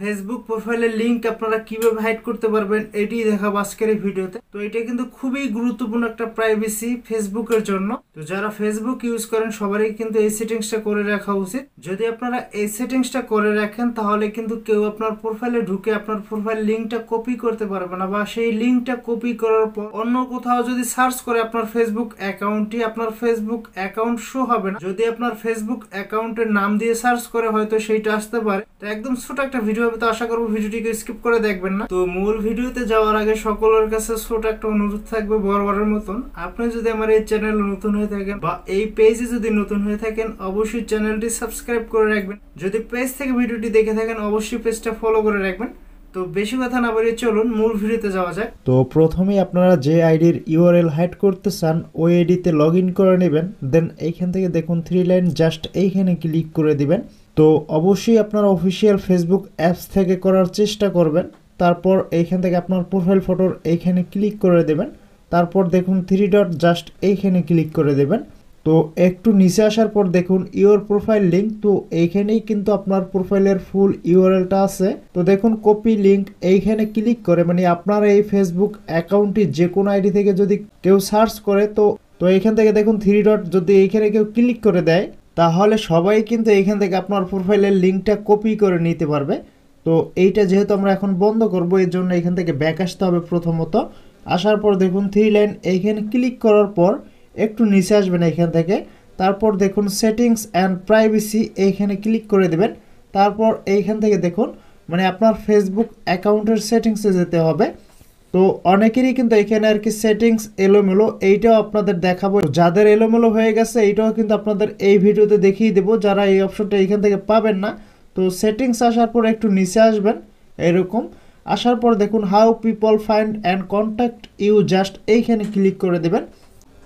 Facebook প্রোফাইলের link আপনারা কিভাবে হাইড করতে পারবেন এটি দেখাবো আজকের এই ভিডিওতে। তো এটা কিন্তু খুবই গুরুত্বপূর্ণ একটা প্রাইভেসি ফেসবুকের জন্য। তো যারা ফেসবুক ইউজ করেন সবারই কিন্তু এই সেটিংসটা করে রাখা উচিত। যদি আপনারা এই সেটিংসটা করে রাখেন তাহলে কিন্তু কেউ আপনার প্রোফাইলে ঢুকে আপনার প্রোফাইল লিংকটা কপি করতে পারবে না, বা সেই লিংকটা কপি করার পর অন্য কোথাও যদি সার্চ করে আপনার ফেসবুক অ্যাকাউন্টটি, আপনার ফেসবুক অ্যাকাউন্ট শো হবে না। যদি আপনার ফেসবুক অ্যাকাউন্টের নাম দিয়ে সার্চ করে হয়তো সেইটা আসতে পারে। তো একদম ছোট একটা ভিডিও হবে, তো আশা করবো ভিডিওটিকে স্কিপ করে দেখবেন না। তো মূল ভিডিওতে যাওয়ার আগে সকলের কাছে ছোট একটা অনুরোধ থাকবে বরাবরের মতন, আপনি যদি আমার এই চ্যানেলে নতুন হয়ে থাকেন বা এই পেজে যদি নতুন হয়ে থাকেন অবশ্যই চ্যানেলটি সাবস্ক্রাইব করে রাখবেন। যদি পেজ থেকে ভিডিওটি দেখে থাকেন অবশ্যই পেজটা ফলো করে রাখবেন। তো বেশি কথা না বাড়িয়ে চলুন মূল ভিডিওতে যাওয়া যাক। তো প্রথমেই আপনারা যে আইডির ইউআরএল হাইড করতে চান ওই আইডিতে লগ ইন করে নেবেন। দেন এইখান থেকে দেখুন 3 লাইন, জাস্ট এইখানে ক্লিক করে দিবেন। তো অবশ্যই আপনারা অফিসিয়াল ফেসবুক অ্যাপস থেকে করার চেষ্টা করবেন। তারপর এইখান থেকে আপনার প্রোফাইল ফটোর এইখানে ক্লিক করে দেবেন। তারপর দেখুন 3 ডট, জাস্ট এইখানে ক্লিক করে দেবেন। তো একটু নিচে আসার পর দেখুন ইওর প্রোফাইল লিঙ্ক। তো এইখানেই কিন্তু আপনার প্রোফাইলের ফুল ইউআরএলটা আছে। তো দেখুন কপি লিঙ্ক, এইখানে ক্লিক করে মানে আপনার এই ফেসবুক অ্যাকাউন্টটি যে কোনো আইডি থেকে যদি কেউ সার্চ করে তো এইখান থেকে দেখুন 3 ডট, যদি এইখানে কেউ ক্লিক করে দেয় তাহলে সবাই কিন্তু এইখান থেকে আপনার প্রোফাইলের লিঙ্কটা কপি করে নিতে পারবে। তো এইটা যেহেতু আমরা এখন বন্ধ করব এর জন্য এখান থেকে ব্যাক আসতে হবে। প্রথমত আসার পর দেখুন 3 লাইন, এইখানে ক্লিক করার পর একটু নিচে আসবেন এখান থেকে। তারপর দেখুন সেটিংস অ্যান্ড প্রাইভেসি, এইখানে ক্লিক করে দেবেন। তারপর এইখান থেকে দেখুন মানে আপনার ফেসবুক অ্যাকাউন্টের সেটিংসে যেতে হবে। তো অনেকেরই কিন্তু এখানে আর কি সেটিংস এলোমেলো, এইটাও আপনাদের দেখাবো। যাদের এলোমেলো হয়ে গেছে এইটাও কিন্তু আপনাদের এই ভিডিওতে দেখিয়ে দেবো, যারা এই অপশনটা এখান থেকে পাবেন না। তো সেটিংস আসার পর একটু নিচে আসবেন এরকম। আসার পর দেখুন how people find and contact you, just এইখানে ক্লিক করে দেবেন।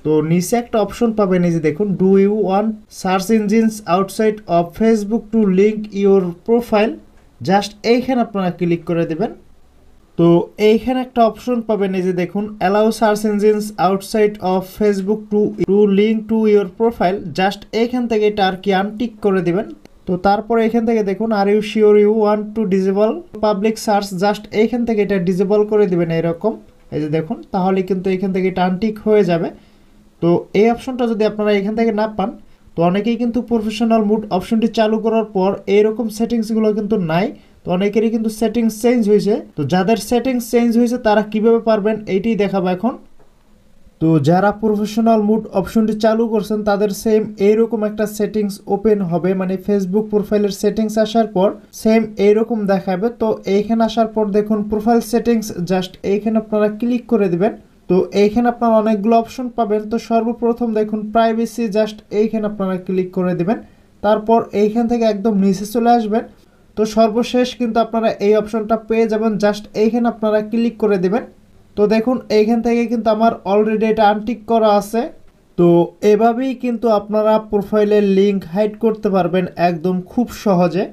তো নিচে একটা অপশন পাবেন, এই যে দেখুন do you want search engines outside of Facebook to link your profile, just এইখানে আপনারা ক্লিক করে দেবেন। তো এইখানে একটা অপশন পাবেন, এই যে দেখুন allow search engines outside of Facebook to link to your profile, just এইখান থেকে এটা আর কি আনটিক করে দিবেন। তো তারপরে এখান থেকে দেখুন are you sure you want to disable public search, just এইখান থেকে এটা ডিসেবল করে দিবেন এরকম। এই যে দেখুন তাহলে কিন্তু এখান থেকে এটা আনটিক হয়ে যাবে। তো এই অপশনটা যদি আপনারা এখান থেকে না পান তো অনেকেই কিন্তু প্রফেশনাল মুড অপশনটি চালু করার পর এইরকম সেটিংসগুলো কিন্তু নাই। তো অনেকেরই কিন্তু সেটিংস চেঞ্জ হয়েছে। তো যাদের সেটিংস চেঞ্জ হয়েছে তারা কিভাবে পারবেন এইটি দেখাবো এখন। তো যারা প্রফেশনাল মুড অপশনটি চালু করছেন তাদের সেম এইরকম একটা সেটিংস ওপেন হবে, মানে ফেসবুক প্রোফাইলের সেটিংস আসার পর সেম এইরকম দেখাবে। তো এইখানে আসার পর দেখুন প্রোফাইল সেটিংস, জাস্ট এইখানে আপনারা ক্লিক করে দিবেন। তো এইখানে আপনারা অনেকগুলো অপশন পাবেন। তো সর্বপ্রথম দেখুন প্রাইভেসি, জাস্ট এইখানে আপনারা ক্লিক করে দিবেন। তারপর এইখান থেকে একদম নিচে চলে আসবেন। তো সর্বশেষ কিন্তু আপনারা এই অপশনটা পেয়ে যাবেন, জাস্ট এইখানে আপনারা ক্লিক করে দিবেন। তো দেখুন এইখান থেকে কিন্তু আমার অলরেডি এটা আনটিক করা আছে। তো এভাবেই কিন্তু আপনারা প্রোফাইলের লিঙ্ক হাইড করতে পারবেন একদম খুব সহজে।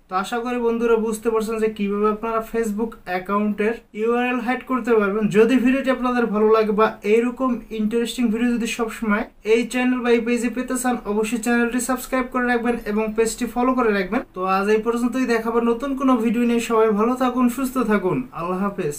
তো আশা করি বন্ধুরা বুঝতে পারছেন যে কিভাবে আপনারা ফেসবুক অ্যাকাউন্টের ইউআরএল হাইড করতে পারবেন। যদি ভিডিওটি আপনাদের ভালো লাগে বা এইরকম ইন্টারেস্টিং ভিডিও যদি সবসময় এই চ্যানেল বা এই পেজে পেতে চান অবশ্যই চ্যানেলটি সাবস্ক্রাইব করে রাখবেন এবং পেজটি ফলো করে রাখবেন। তো আজ এই পর্যন্তই, দেখাবো নতুন কোনো ভিডিও নিয়ে। সবাই ভালো থাকুন, সুস্থ থাকুন, আল্লাহ হাফেজ।